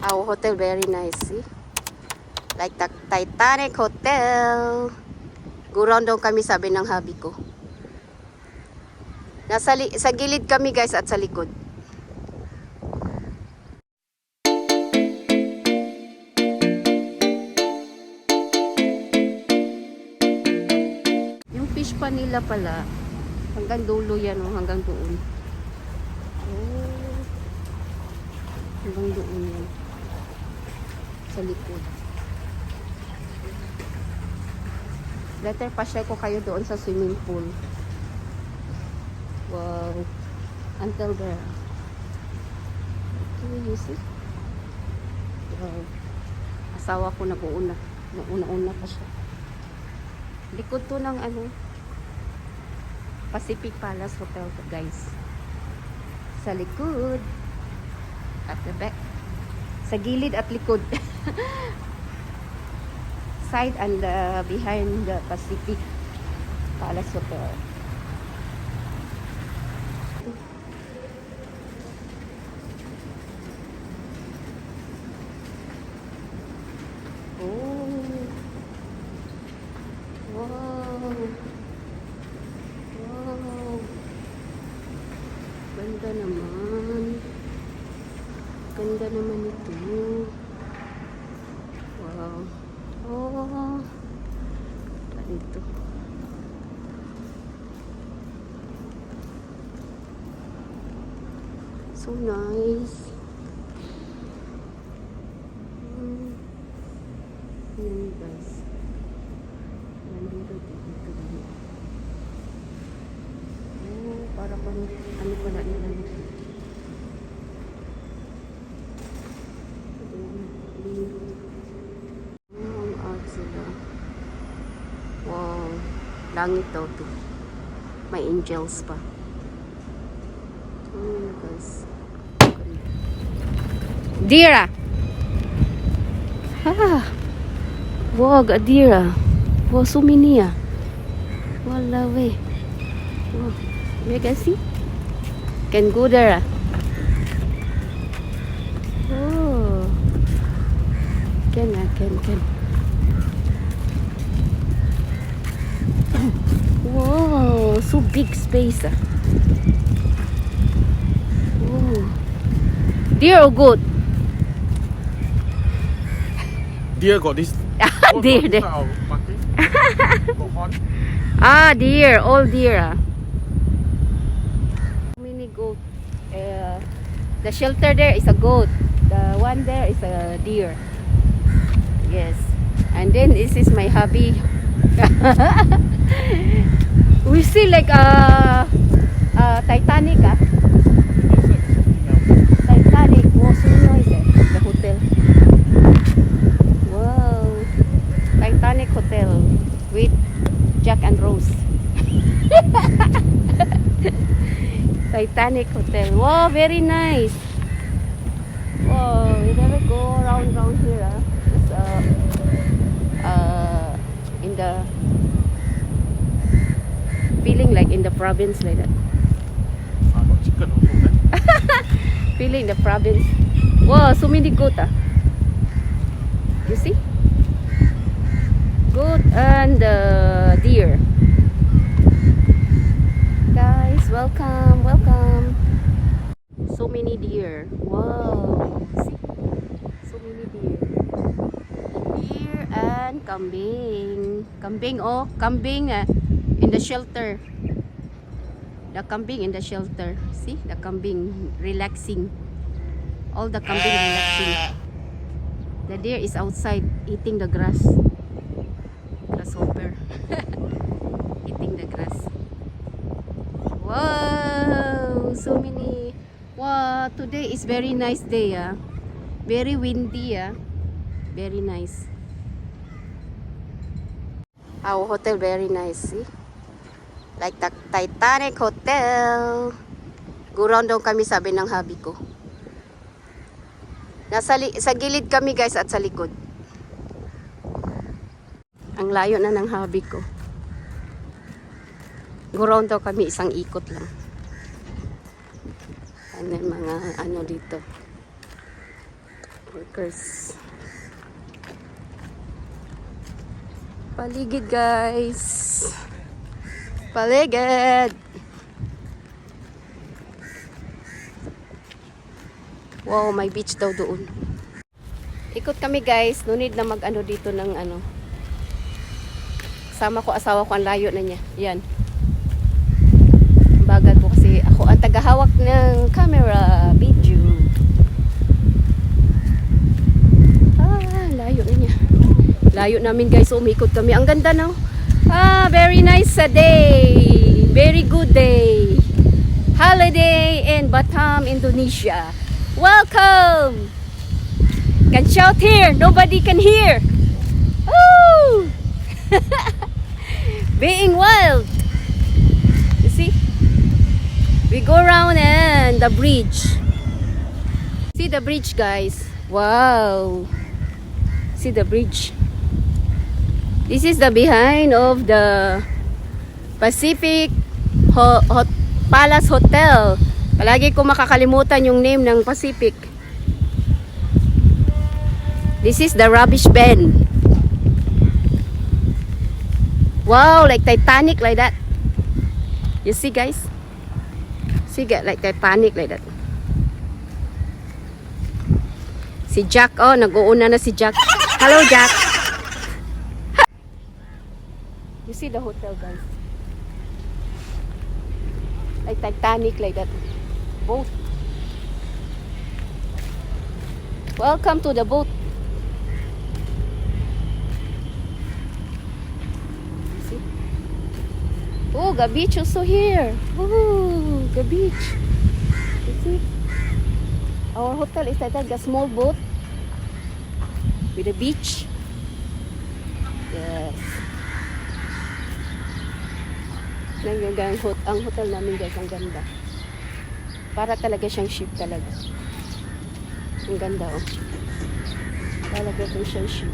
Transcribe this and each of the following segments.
Our hotel very nice, see? Like the Titanic Hotel. Go round daw kami, sabi ng hubby ko. Sa gilid kami guys at sa likod. Yung fish pa nila pala, hanggang dulo yan, oh, hanggang doon. Oh, hanggang doon yan. Sa likod. Later pa-share ko kayo doon sa swimming pool. Wow. Until there. Okay, you see? Wow. Asawa ko nag-uuna. Nauna-una pa siya. Likod to ng ano, Pacific Palace Hotel to, guys. Sa likod. At the back. Sa gilid at likod. Side and behind the Pacific Palace Hotel. Oh. Wow. Wow. Ganda naman. Ganda naman ito. Wow. Oh. Dito. So nice. Yan guys. Nandito dito. Oh, para pang ano pala nila nito. Ang art sila. Wow. Langit daw to. May angels pa. Guys. Dira. Ha. Wow, Adira. Wow, so many ah. Wala we. Wow. You can see? Can go there ah. Oh. Can. Wow, so big space ah. Oh. Deer or goat? Deer got this. Deer. Ah, deer. All deer. Mini goat. The shelter there is a goat. The one there is a deer. Yes. And then this is my hubby. We see like Titanic ah. Titanic. Wow, so nice eh. The hotel. Wow. Titanic Hotel with Jack and Rose. Titanic Hotel. Wow, very nice. Wow, you never go around here. Just, in the feeling like in the province like that. Got chicken also, man. Feeling the province. Wow, so many goat ah. You see? Goat and deer. Guys, welcome. So many deer. Wow. See? So many deer. Deer and kambing. Kambing in the shelter. The kambing in the shelter. See? The kambing relaxing. All the kambing relaxing. The deer is outside eating the grass. Grasshopper. Eating the grass. Wow! So many. Wow! Today is very nice day ah. Very windy ah. Very nice. Our hotel very nice, see? Like the Titanic Hotel. Go round daw kami, sabi ng hubby ko. Sa gilid kami guys at sa likod. Ang layo na ng hubby ko. Go round daw kami, isang ikot lang. And then mga ano dito. Workers. Paligid guys. Paligid. Wow, may beach daw doon. Ikot kami guys. No need na mag-ano dito ng ano. Kasama ko asawa ko, ang layo na niya. Yan. Bagal ko kasi ako ang tagahawak ng camera, video. Layo na niya. Layo namin guys. Umikot kami. Ang ganda no? Very nice day. Very good day. Holiday in Batam, Indonesia. Welcome! Can shout here. Nobody can hear. Woo! Being wild. You see? We go around and the bridge. See the bridge guys. Wow. See the bridge. This is the behind of the Pacific Palace Hotel. Palagi ko makakalimutan yung name ng Pacific. This is the rubbish bin. Wow, like Titanic like that. You see guys? See like Titanic like that. Si Jack, oh, nag-uuna na si Jack. Hello Jack. You see the hotel guys? Like Titanic like that. Boat. Welcome to the boat. See? Oh, the beach also here. Oh, the beach. You see? Our hotel is like a small boat with a beach. Yes. Ang hotel namin guys, ang ganda. Para talaga siyang ship talaga. Ang ganda oh. Talaga itong siyang ship.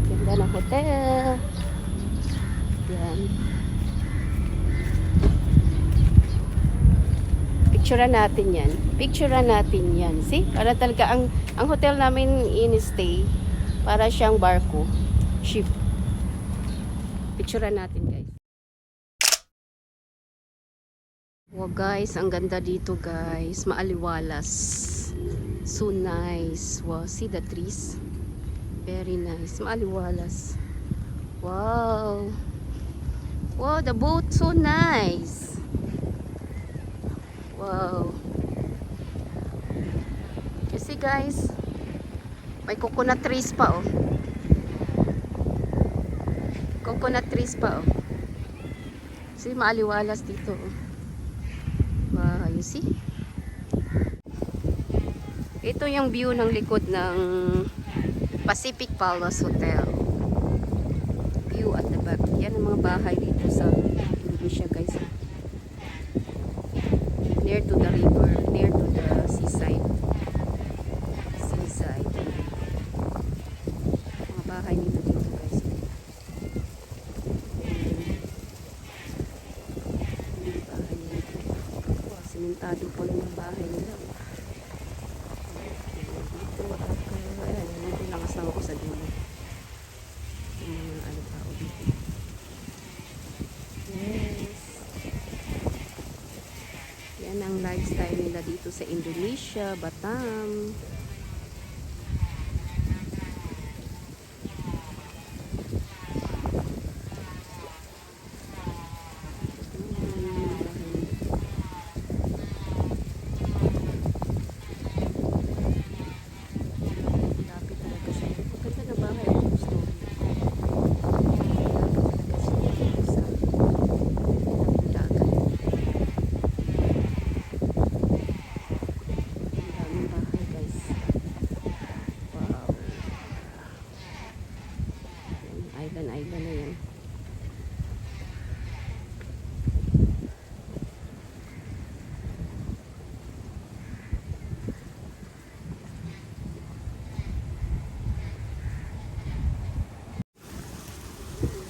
Ganda ng hotel. Yan. Picturean natin yan. Picturean natin yan. See? Para talaga ang hotel namin in-stay. Para siyang barko. Ship. Picturean natin guys. Wow guys, ang ganda dito guys. Maaliwalas. So nice. Wow, see the trees? Very nice. Maaliwalas. Wow. Wow, the boat so nice. Wow. You see guys? May coconut trees pa oh. Coconut trees pa oh. See, maaliwalas dito oh. Wow, you see? Ito yung view ng likod ng Pacific Palace Hotel. View at the back. Yan ang mga bahay dito sa Indonesia guys. Near to the river, near to the seaside. Seaside. Mga bahay nito dito guys. Simentado po ng mga bahay nila. Dito at ayan, nandun lang asawa ko sa dulo. Yung mga ano tao dito. Yes. Yan ang lifestyle nila dito sa Indonesia, Batam. Island na yan.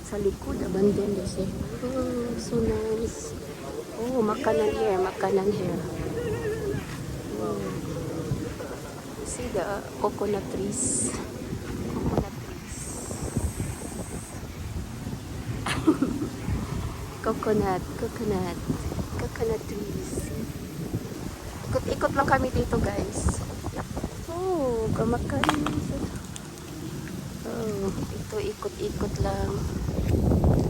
Sa likod, abandoned siya. Oh, so nice. Oh, makanan here, makanan here. See the coconut trees. Coconut trees. Coconut trees. Ikot-ikot lang kami dito, guys. Oh, kamakanis. Oh, ito ikot-ikot lang.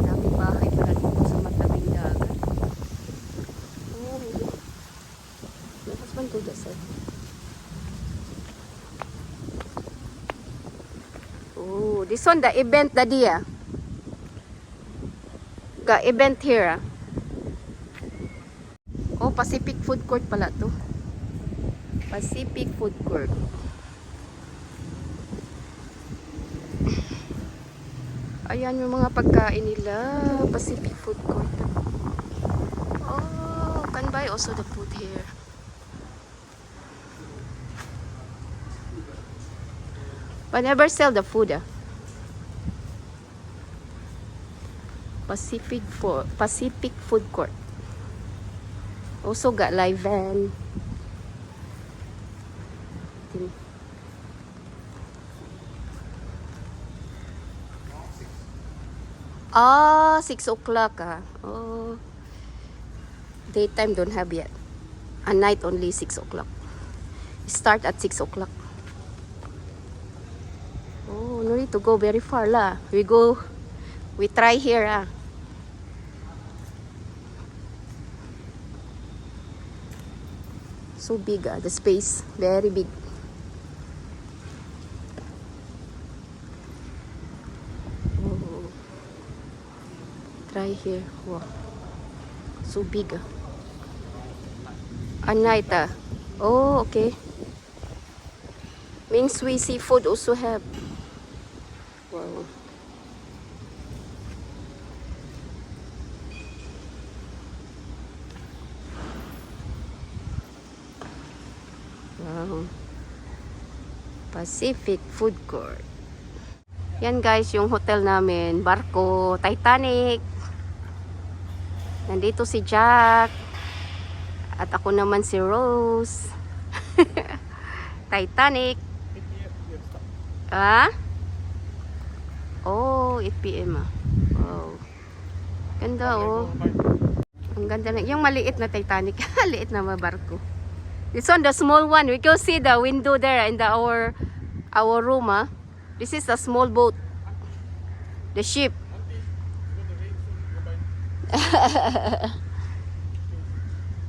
Daming bahay pala dito sa matabing dagat. Oh, my husband go that side. Oh, this one the event the dia. Ga event here. Oh, Pacific Food Court pala to. Pacific Food Court. Ayan yung mga pagkain nila. Pacific Food Court. Oh, can buy also the food here. But never sell the food. Pacific Food Court. Also got live van. Ah, 6 o'clock ah. Oh. Daytime don't have yet. At night only 6 o'clock. Start at 6 o'clock. Oh, no need to go very far lah. We try here ah. So big ah, the space. Very big. Oh. Try here. Wow. So big ah. At night ah. Oh, okay. Ming Sui seafood also have. Wow. Wow. Pacific Food Court. Yan guys, yung hotel namin. Barko, Titanic. Nandito si Jack. At ako naman si Rose. Titanic. Ah? Oh, 8 p.m. ah. Wow. Ganda oh. Ang ganda na. Yung maliit na Titanic. Maliit na barko. This one, the small one. We can see the window there in our room. Ah. This is the small boat. The ship.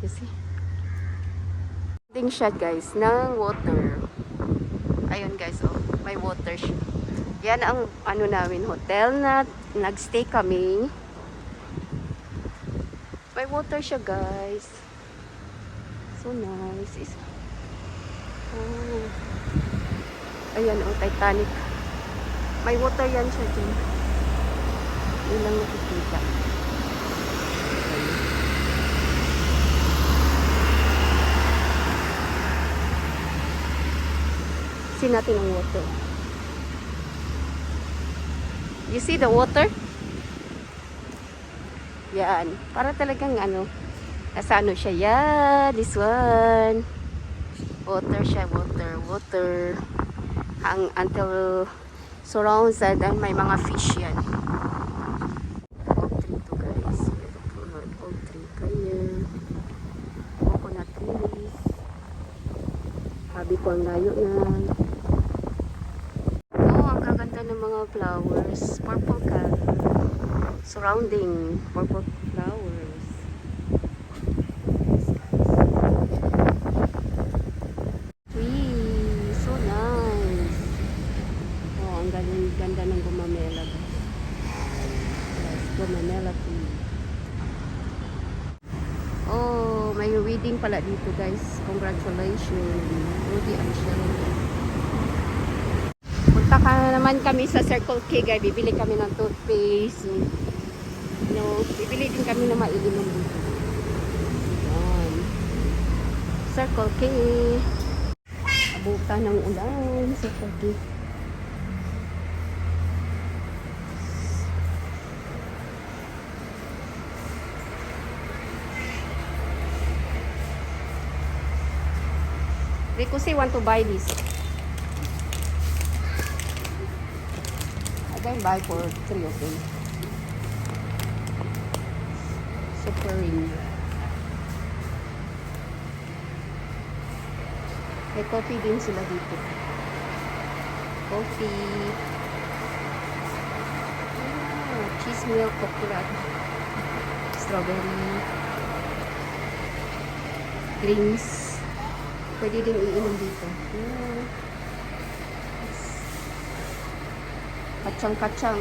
You see? Ding shot guys ng water. Ayun guys, oh, may water siya. Yan ang ano namin, hotel na nagstay kami. May water siya guys. So nice. Oh. Ayan oh, Titanic. May water yan siya dyan. Yun lang nakikita. See natin ang water. You see the water? Yan. Para talagang ano, nasa ano siya. Yeah, this one. Water siya, water. Until surrounds and may mga fish yan. Oak tree to guys. Oak tree kaya. Coconut trees. Sabi ko ang layo na. Oh, ang kaganda ng mga flowers. Purple color. Surrounding purple flowers. Tree. So nice. Oh, ang ganda ng gumamela. Yes, gumamela tree. Oh, may wedding pala dito guys. Congratulations. Rudy and Shelley. Punta ka naman kami sa Circle K guys. Bibili kami ng toothpaste. Bibili din kami ng maiinom dito. Yan. Circle K. Abutan ng ulan. Circle K. Because I want to buy this. can buy for 3 of them. Supreme. May coffee din sila dito. Coffee. Cheese milk, coconut, strawberry, drinks. Pwede din iinom dito. Kacang-kacang.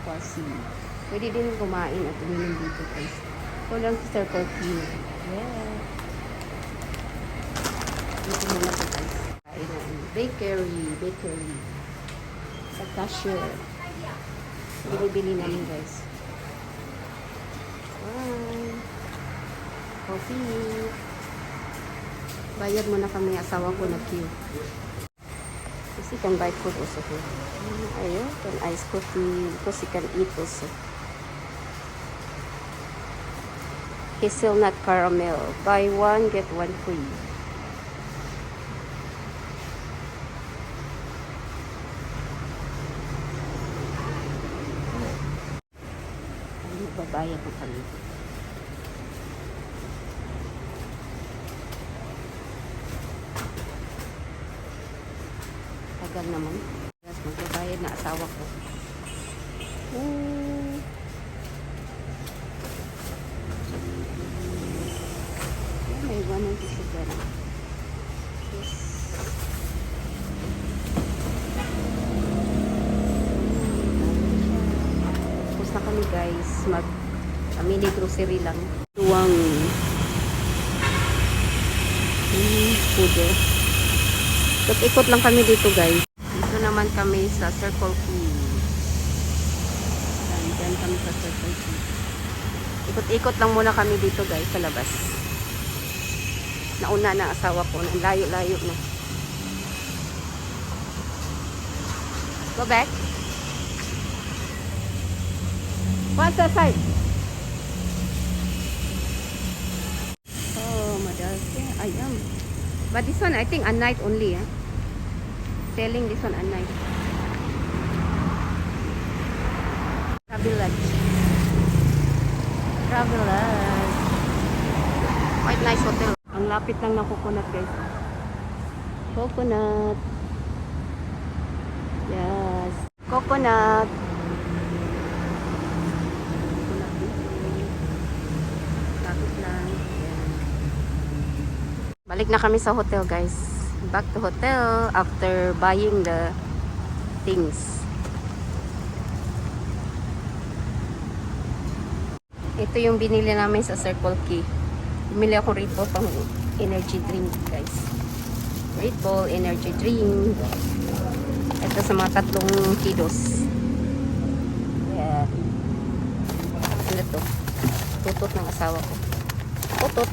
Kasi pwede din kumain at uminom dito guys. Ito lang si Circle K. Yeah. Dito muna po guys. Bakery. Sa cashier. Binibili namin guys. Coffee. Bayad muna kami, asawa ko na queue. Kasi can buy food also here. Ayun, can ice coffee because you can eat also. Hazelnut caramel. Buy one, get one free. Babayad na kami. Tagal naman. Yes, magbabayad na asawa ko. May iwan ng tisugan. Yes. Tapos na kami guys. Mini grocery lang. Tuwang food. Ikot lang kami dito guys. Dito naman kami sa Circle K. Diyan kami sa Circle K. Ikot-ikot lang muna kami dito guys sa labas. Nauna na asawa ko. Layo-layo na. Go back. What's that side? Ayam. But this one I think at night only. Selling this one at night. Travelodge. Quite nice hotel. Ang lapit lang ng coconut guys. Coconut. Yes. Coconut. Lapit lang. Balik na kami sa hotel guys. Back to hotel after buying the things. Ito yung binili namin sa Circle K. Bumili ako Red Bull pang energy drink guys. Red Bull energy drink. Ito sa mga 3 kilos. Yeah. Ano to? Tutot ng asawa ko. Tutot.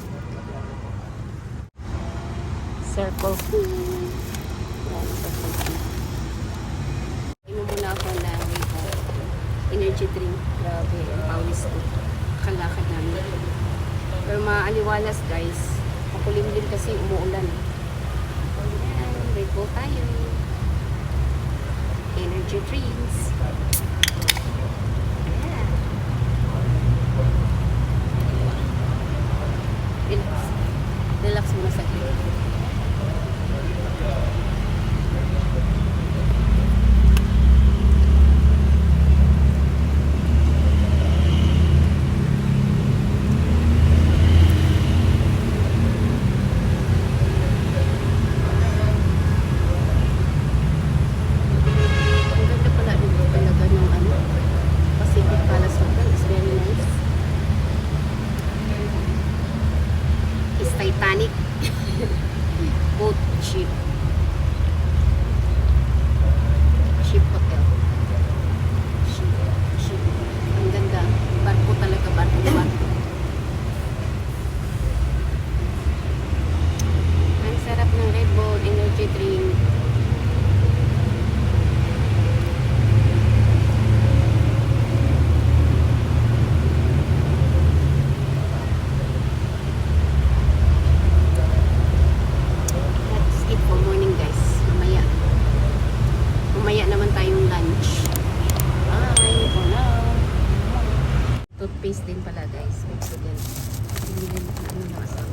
Circle K. Yan, Circle K. Inom muna ako ng energy drink. Grabe, ang pawis ko. Kalakad namin. Pero maaliwalas guys. Makulimlim kasi umuulan. Ayan, Red Bull tayo. Energy drinks. Ayan. Relax muna sa gilid. Titanic boat ship hotel ship. Ang ganda, barko talaga, barko ang sarap ng Red Bull energy drink. For Toothpaste din pala guys. Pepsodent. Hindi din ano ng asawa.